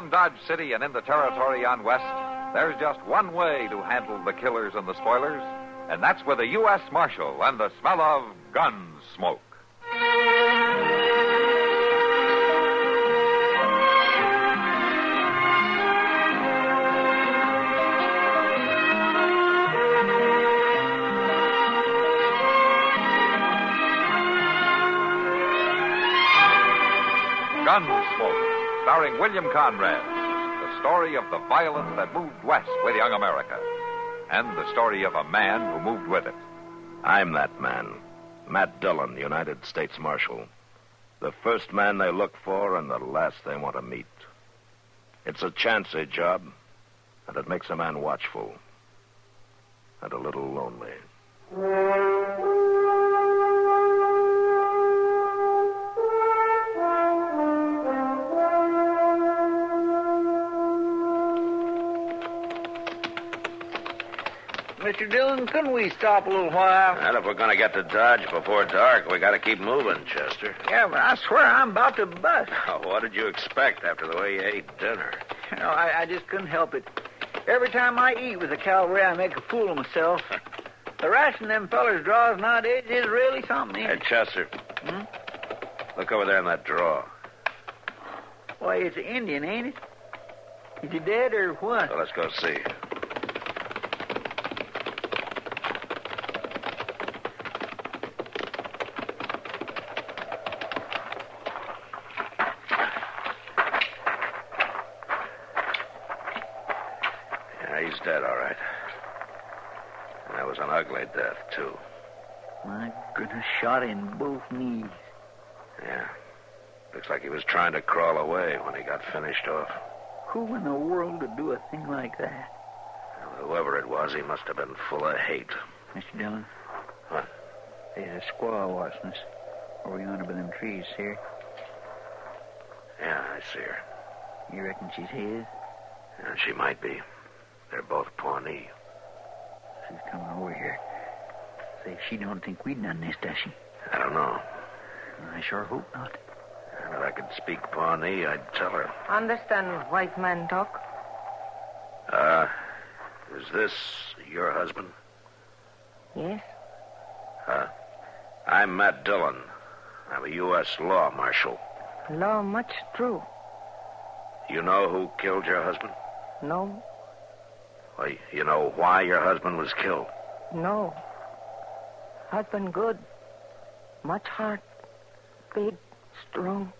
Around Dodge City and in the territory on West, there's just one way to handle the killers and the spoilers, and that's with a U.S. Marshal and the smell of gun smoke. Gunsmoke, starring William Conrad. The story of the violence that moved west with young America. And the story of a man who moved with it. I'm that man. Matt Dillon, United States Marshal. The first man they look for and the last they want to meet. It's a chancy job, and it makes a man watchful. And a little lonely. Mr. Dillon, couldn't we stop a little while? And if we're going to get to Dodge before dark, we got to keep moving, Chester. Yeah, but I swear I'm about to bust. Oh, what did you expect after the way you ate dinner? You know, I just couldn't help it. Every time I eat with the cavalry, I make a fool of myself. The ration them fellers draws nowadays is really something. Hey, Chester. Look over there in that drawer. Why, it's an Indian, ain't it? Is he dead or what? Well, let's go see. He's dead, all right. And that was an ugly death, too. My goodness, shot in both knees. Yeah. Looks like he was trying to crawl away when he got finished off. Who in the world would do a thing like that? Well, whoever it was, he must have been full of hate. Mr. Dillon? What? There's a squaw watching us. Over yonder by them trees, see her? Yeah, I see her. You reckon she's his? Yeah, she might be. They're both Pawnee. She's coming over here. Say, she don't think we'd done this, does she? I don't know. I sure hope not. And if I could speak Pawnee, I'd tell her. Understand white man talk? Is this your husband? Yes. I'm Matt Dillon. I'm a U.S. law marshal. Law much true. You know who killed your husband? No. Well, you know why your husband was killed? No. Husband good. Much heart. Big. Strong.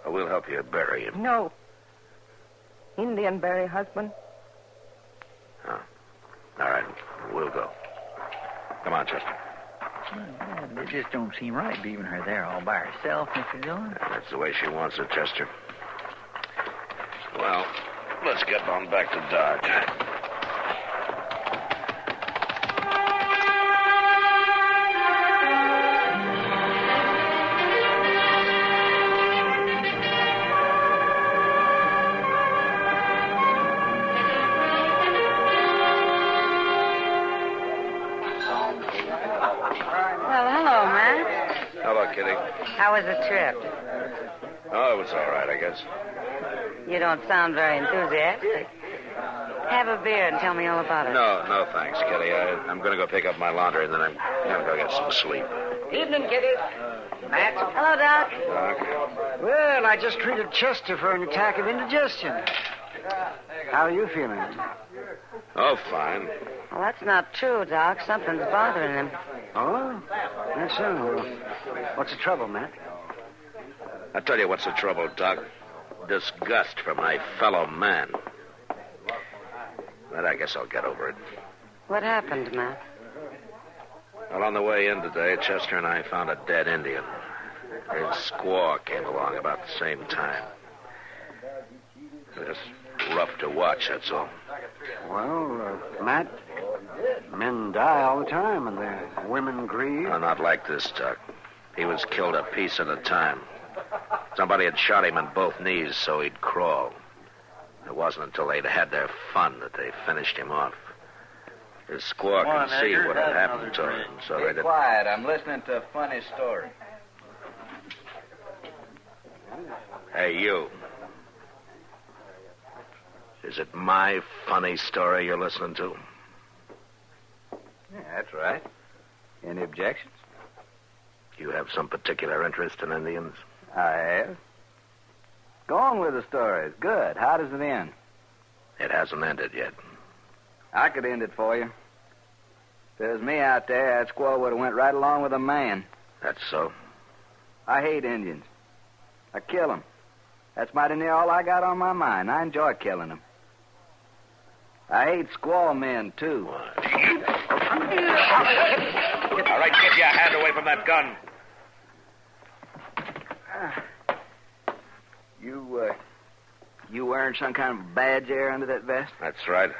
We'll help you bury him. No. Indian bury husband. Oh. All right. We'll go. Come on, Chester. Well, it just don't seem right leaving her there all by herself, Mr. Dillon. That's the way she wants it, Chester. Well, let's get on back to Dodge. Well, hello, man. Hello, Kitty. How was the trip? Oh, it was all right, I guess. You don't sound very enthusiastic. Have a beer and tell me all about it. No, thanks, Kitty. I'm going to go pick up my laundry, and then I'm going to go get some sleep. Evening, Kitty. Matt. Hello, Doc. Doc? Well, I just treated Chester for an attack of indigestion. How are you feeling? Oh, fine. Well, that's not true, Doc. Something's bothering him. Oh? That's so. What's the trouble, Matt? I'll tell you what's the trouble, Doc. Disgust for my fellow man. But I guess I'll get over it. What happened, Matt? Well, on the way in today, Chester and I found a dead Indian. His squaw came along about the same time. Just rough to watch, that's all. Well, Matt, men die all the time, and the women grieve. No, not like this, Doc. He was killed a piece at a time. Somebody had shot him in both knees so he'd crawl. It wasn't until they'd had their fun that they finished him off. His squaw could see what had happened to him, so they didn't... Quiet, I'm listening to a funny story. Hey, you. Is it my funny story you're listening to? Yeah, that's right. Any objections? You have some particular interest in Indians? I have. Go on with the story. It's good. How does it end? It hasn't ended yet. I could end it for you. If it was me out there, that squaw would have went right along with a man. That's so? I hate Indians. I kill them. That's mighty near all I got on my mind. I enjoy killing them. I hate squaw men, too. All right, get your hand away from that gun. You wearing some kind of badge there under that vest? That's right.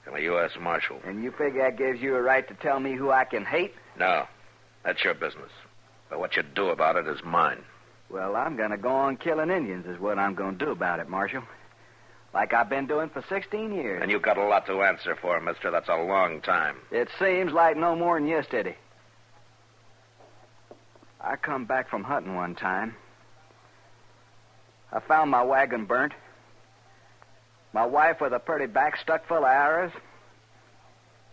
I'm a U.S. Marshal. And you figure that gives you a right to tell me who I can hate? No, that's your business. But what you do about it is mine. Well, I'm going to go on killing Indians is what I'm going to do about it, Marshal. Like I've been doing for 16 years. And you've got a lot to answer for, mister. That's a long time. It seems like no more than yesterday. I come back from hunting one time. I found my wagon burnt. My wife with a pretty back stuck full of arrows.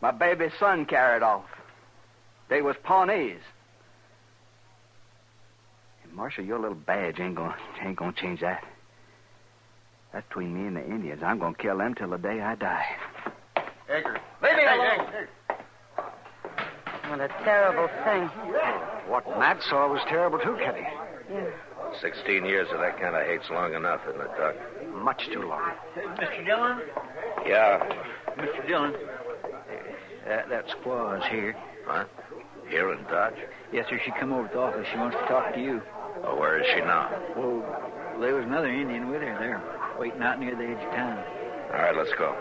My baby son carried off. They was Pawnees. And Marshal, your little badge ain't gonna change that. That's between me and the Indians. I'm gonna kill them till the day I die. Edgar. Leave me alone. What a terrible thing. What Matt saw was terrible, too, Kitty. Yeah. 16 years of that kind of hate's long enough, isn't it, Doc? Much too long. Mr. Dillon? Yeah. Mr. Dillon, that squaw is here. Huh? Here in Dodge? Yes, sir. She come over to the office. She wants to talk to you. Oh, where is she now? Well, there was another Indian with her. They're waiting out near the edge of town. All right, let's go.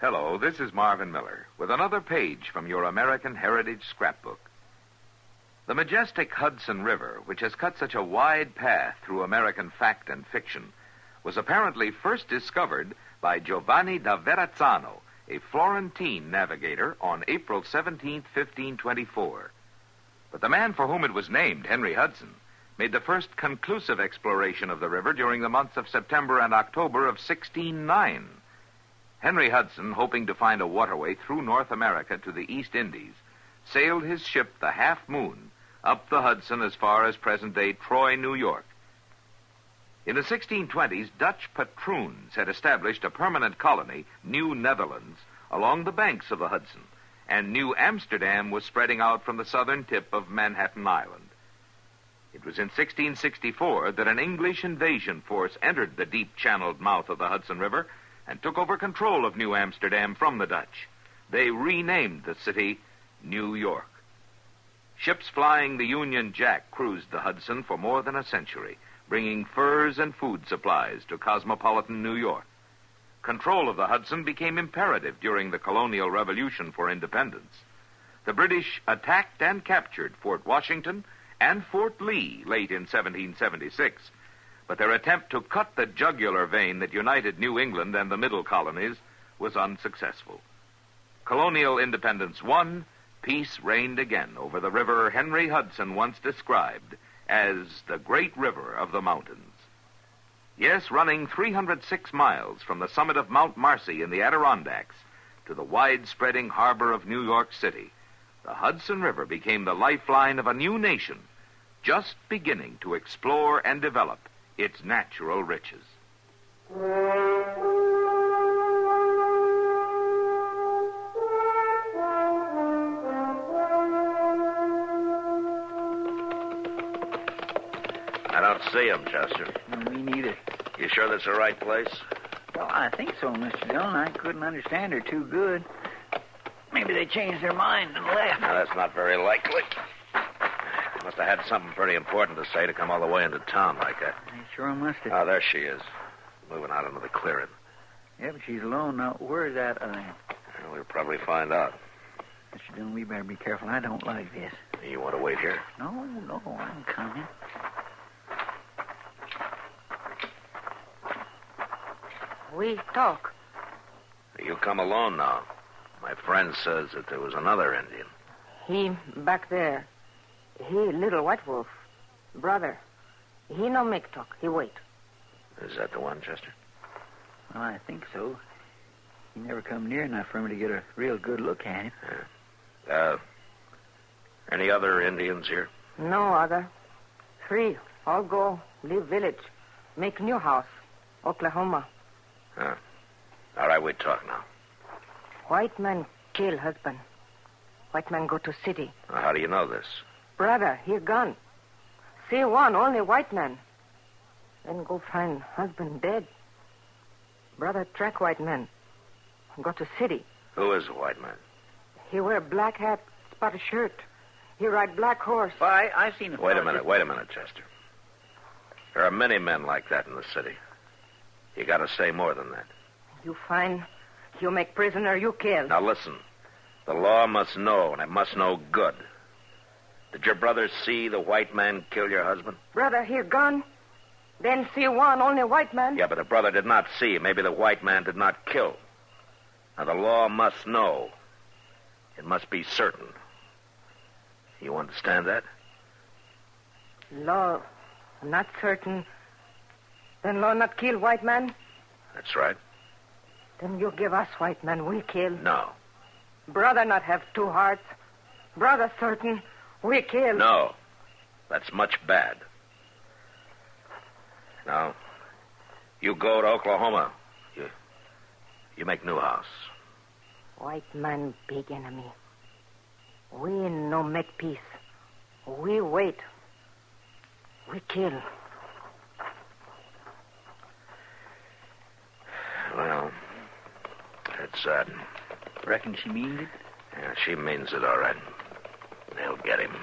Hello, this is Marvin Miller with another page from your American Heritage Scrapbook. The majestic Hudson River, which has cut such a wide path through American fact and fiction, was apparently first discovered by Giovanni da Verrazzano, a Florentine navigator, on April 17, 1524. But the man for whom it was named, Henry Hudson, made the first conclusive exploration of the river during the months of September and October of 1609. Henry Hudson, hoping to find a waterway through North America to the East Indies, sailed his ship, the Half Moon, up the Hudson as far as present-day Troy, New York. In the 1620s, Dutch patroons had established a permanent colony, New Netherlands, along the banks of the Hudson, and New Amsterdam was spreading out from the southern tip of Manhattan Island. It was in 1664 that an English invasion force entered the deep-channeled mouth of the Hudson River and took over control of New Amsterdam from the Dutch. They renamed the city New York. Ships flying the Union Jack cruised the Hudson for more than a century, bringing furs and food supplies to cosmopolitan New York. Control of the Hudson became imperative during the colonial revolution for independence. The British attacked and captured Fort Washington and Fort Lee late in 1776, but their attempt to cut the jugular vein that united New England and the Middle Colonies was unsuccessful. Colonial independence won, peace reigned again over the river Henry Hudson once described as the Great River of the Mountains. Yes, running 306 miles from the summit of Mount Marcy in the Adirondacks to the wide-spreading harbor of New York City, the Hudson River became the lifeline of a new nation, just beginning to explore and develop its natural riches. I don't see him, Chester. Me neither. You sure that's the right place? Well, I think so, Mr. Dillon. I couldn't understand her too good. Maybe they changed their mind and left. No, that's not very likely. Must have had something pretty important to say to come all the way into town like that. They sure must have. Oh, there she is. Moving out into the clearing. Yeah, but she's alone now. Where's that other? Well, we'll probably find out. Mr. Dillon, we better be careful. I don't like this. You want to wait here? No, I'm coming. We talk. You come alone now. My friend says that there was another Indian. He back there. He little white wolf. Brother. He no make talk. He wait. Is that the one, Chester? Well, I think so. He never come near enough for me to get a real good look at him. Any other Indians here? No other. 3. All go. Leave village. Make new house. Oklahoma. All right, we talk now. White man kill husband. White man go to city. How do you know this? Brother, he gone. See one, only white man. Then go find husband dead. Brother track white man. Go to city. Who is the white man? He wear black hat, spotted shirt. He ride black horse. Why, I've seen him. Wait a minute, Chester. There are many men like that in the city. You got to say more than that. You find, you make prisoner, you kill. Now listen. The law must know, and it must know good. Did your brother see the white man kill your husband? Brother, he gone. Then see one, only white man. Yeah, but the brother did not see. Maybe the white man did not kill. Now, the law must know. It must be certain. You understand that? Law not certain. Then law not kill white man? That's right. Then you give us white man, we kill. No. Brother not have 2 hearts. Brother certain, we kill. No. That's much bad. Now, you go to Oklahoma. You make new house. White man big enemy. We no make peace. We wait. We kill. Well, that's sad. Reckon she means it? Yeah, she means it all right. They'll get him.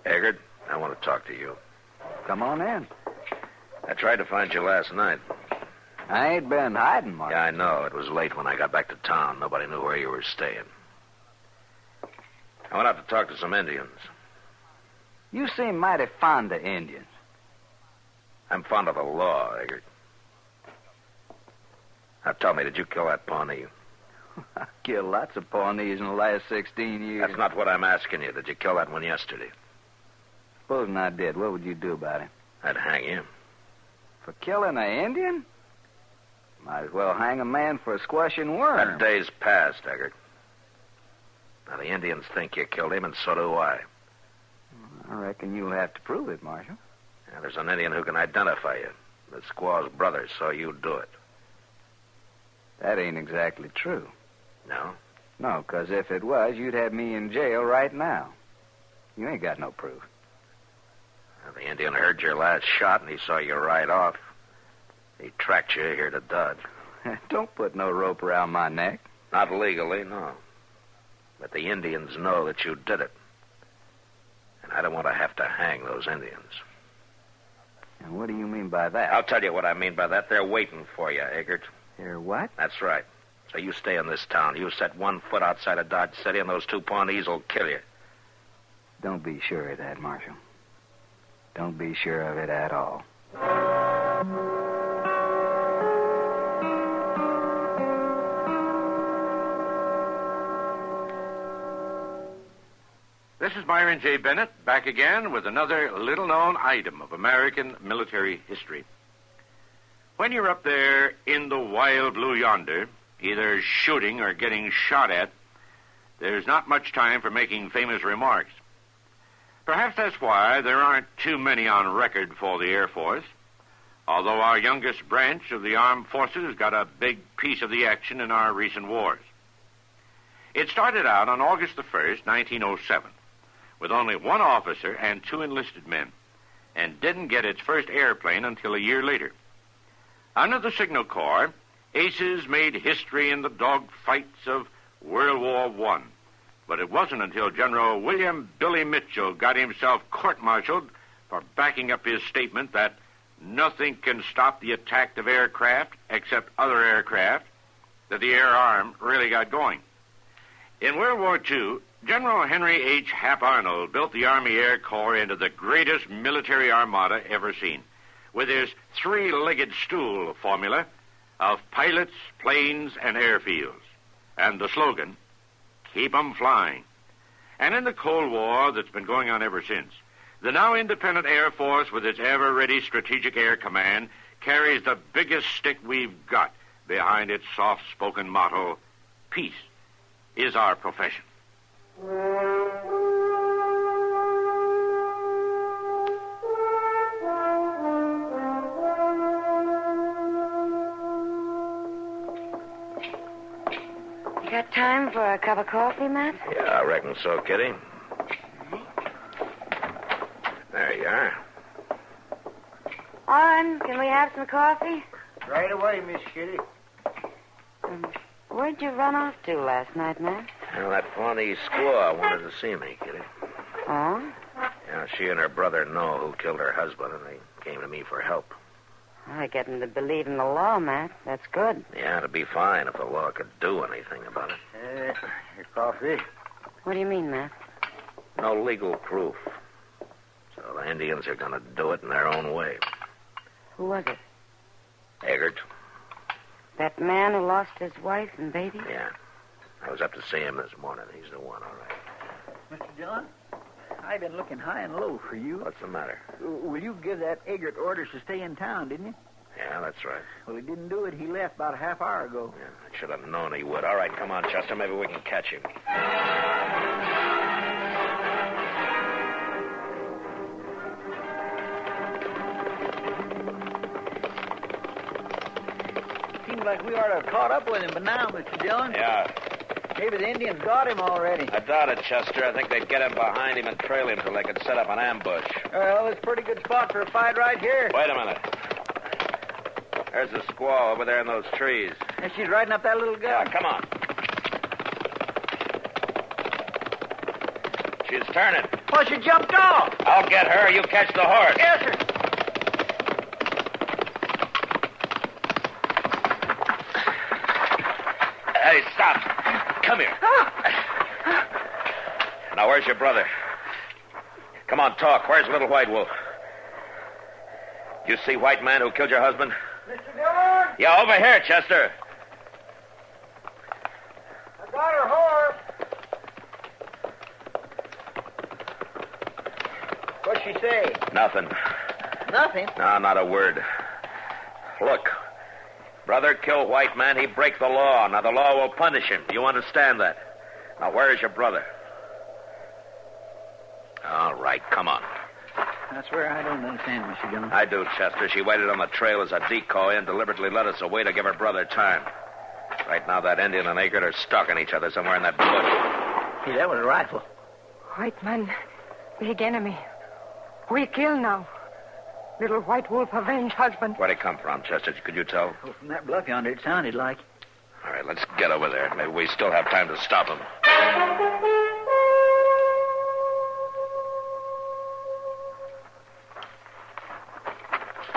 Eggert, I want to talk to you. Come on in. I tried to find you last night. I ain't been hiding, Mark. Yeah, I know. It was late when I got back to town. Nobody knew where you were staying. I went out to talk to some Indians. You seem mighty fond of Indians. I'm fond of the law, Eggert. Now tell me, did you kill that Pawnee? I killed lots of Pawnees in the last 16 years. That's not what I'm asking you. Did you kill that one yesterday? Supposing I did, what would you do about him? I'd hang him. For killing an Indian? Might as well hang a man for a squashing worm. That day's past, Eggert. Now, the Indians think you killed him, and so do I. I reckon you'll have to prove it, Marshal. Yeah, there's an Indian who can identify you. The squaw's brother saw you do it. That ain't exactly true. No? No, because if it was, you'd have me in jail right now. You ain't got no proof. Well, the Indian heard your last shot, and he saw you ride off. He tracked you here to Dodge. Don't put no rope around my neck. Not legally, no. But the Indians know that you did it. And I don't want to have to hang those Indians. And what do you mean by that? I'll tell you what I mean by that. They're waiting for you, Eggert. They're what? That's right. So you stay in this town. You set 1 foot outside of Dodge City, and those 2 Pawnees will kill you. Don't be sure of that, Marshal. Don't be sure of it at all. This is Myron J. Bennett, back again with another little-known item of American military history. When you're up there in the wild blue yonder, either shooting or getting shot at, there's not much time for making famous remarks. Perhaps that's why there aren't too many on record for the Air Force, although our youngest branch of the armed forces got a big piece of the action in our recent wars. It started out on August the 1st, 1907, with only 1 officer and 2 enlisted men, and didn't get its first airplane until a year later. Under the Signal Corps, aces made history in the dog fights of World War I. But it wasn't until General William Billy Mitchell got himself court-martialed for backing up his statement that nothing can stop the attack of aircraft except other aircraft, that the air arm really got going. In World War II, General Henry H. Hap Arnold built the Army Air Corps into the greatest military armada ever seen, with his three-legged stool formula of pilots, planes, and airfields, and the slogan, "Keep 'em flying." And in the Cold War that's been going on ever since, the now independent Air Force, with its ever-ready Strategic Air Command, carries the biggest stick we've got behind its soft-spoken motto, "Peace is our profession." You got time for a cup of coffee, Matt? Yeah, I reckon so, Kitty. There you are. On, can we have some coffee? Right away, Miss Kitty. Where'd you run off to last night, Matt? Well, that Pawnee squaw wanted to see me, Kitty. Oh? Yeah, she and her brother know who killed her husband, and they came to me for help. I get them to believe in the law, Matt. That's good. Yeah, it'd be fine if the law could do anything about it. Your coffee? What do you mean, Matt? No legal proof. So the Indians are going to do it in their own way. Who was it? Eggert? That man who lost his wife and baby? Yeah. I was up to see him this morning. He's the one, all right. Mr. Dillon, I've been looking high and low for you. What's the matter? Well, you give that Eggert orders to stay in town, didn't you? Yeah, that's right. Well, he didn't do it. He left about a half hour ago. Yeah, I should have known he would. All right, come on, Chester. Maybe we can catch him. Seems like we ought to have caught up with him, but now, Mr. Dillon. Yeah, Maybe the Indians got him already. I doubt it, Chester. I think they'd get him behind him and trail him till they could set up an ambush. Well, it's a pretty good spot for a fight right here. Wait a minute. There's the squaw over there in those trees. And she's riding up that little Yeah, gun. come on. She's turning. Well, she jumped off. I'll get her. You catch the horse. Yes, sir. Hey, stop. Come here. Now, where's your brother? Come on, talk. Where's Little White Wolf? You see white man who killed your husband? Mr. Dillon, Yeah, over here, Chester. I got her horse. What'd she say? Nothing. Nothing. No, not a word. Look, brother kill white man, he break the law. Now, the law will punish him. Do you understand that? Now, where is your brother? All right, come on. That's where I don't understand, Mr. Dillon. I do, Chester. She waited on the trail as a decoy and deliberately led us away to give her brother time. Right now, that Indian and Eggert are stalking each other somewhere in that bush. Hey, that was a rifle. White man, big enemy. We kill now. Little White Wolf avenge husband. Where'd he come from, Chester? Could you tell? Well, from that bluff yonder, it sounded like. All right, let's get over there. Maybe we still have time to stop him.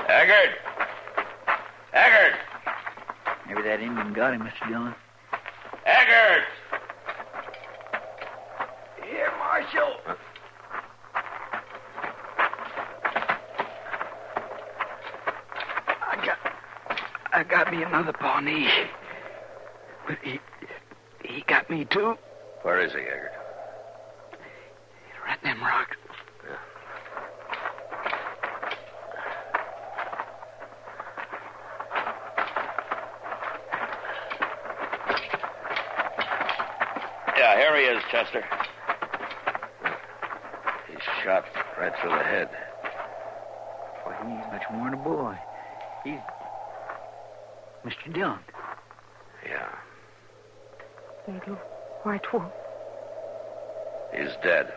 Eggert! Eggert! Maybe that Indian got him, Mr. Dillon. Eggert! Here, Marshal. I got me another Pawnee. But he got me too. Where is he, Eggert? Right in them rocks. Yeah, here he is, Chester. He's shot right through the head. Boy, he's much more than a boy. He's Mr. Dillon. Yeah, Little White Wolf. he's dead.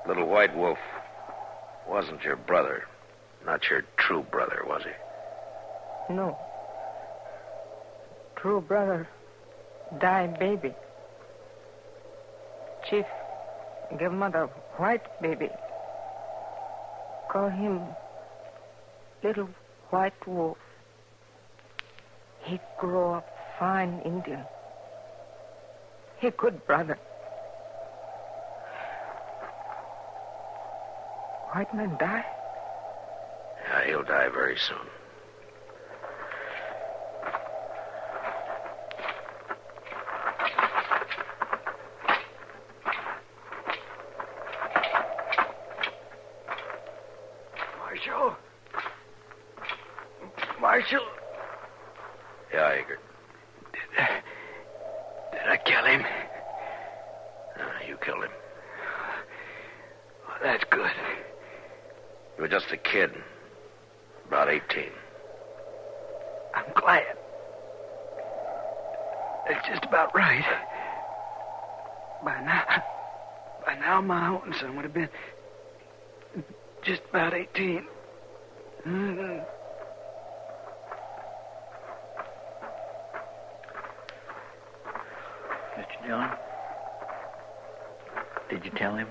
Little White Wolf wasn't your brother. Not your true brother, was he? No. True brother. Die baby. Chief, give mother white baby. Call him Little White Wolf. He grow up fine Indian. He good brother. White man die? Yeah, he'll die very soon. Marshal? Yeah, Eager. Did I kill him? You killed him. Oh, that's good. You were just a kid. About 18. I'm glad. That's just about right. By now, my own son would have been just about 18. Mm-hmm. Mr. Dillon, did you tell him?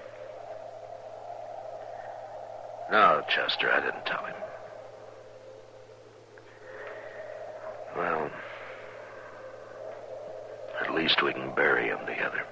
No, Chester, I didn't tell him. Well, at least we can bury him together.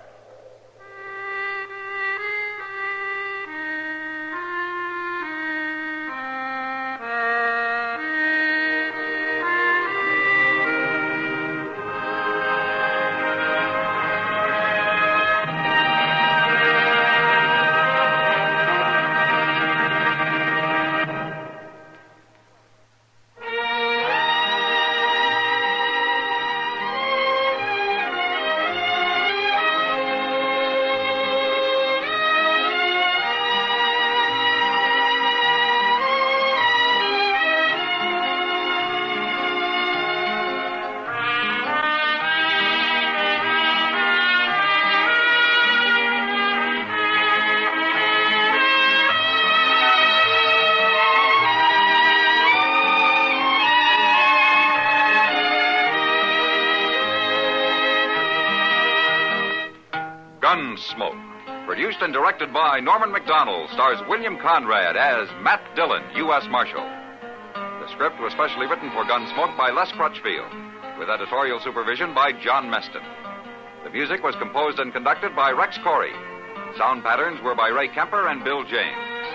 Gunsmoke, produced and directed by Norman Macdonald, stars William Conrad as Matt Dillon, U.S. Marshal. The script was specially written for Gunsmoke by Les Crutchfield, with editorial supervision by John Meston. The music was composed and conducted by Rex Corey. Sound patterns were by Ray Kemper and Bill James.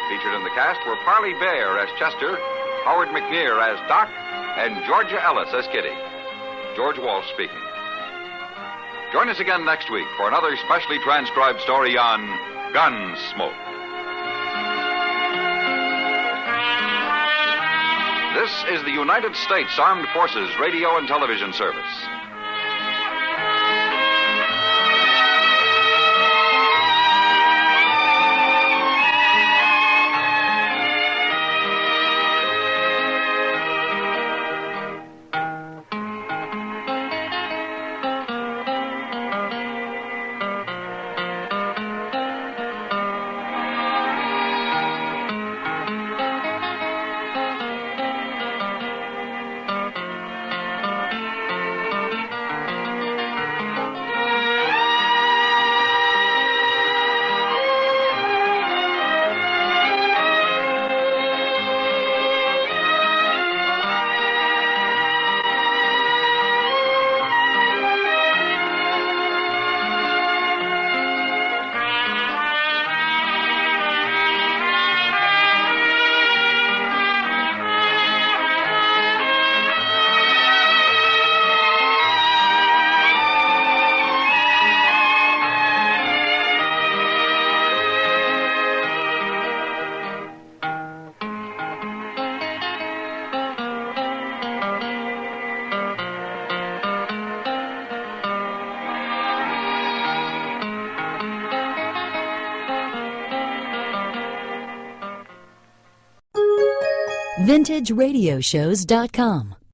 Featured in the cast were Parley Bear as Chester, Howard McNear as Doc, and Georgia Ellis as Kitty. George Walsh speaking. Join us again next week for another specially transcribed story on Gunsmoke. This is the United States Armed Forces Radio and Television Service. VintageRadioshows.com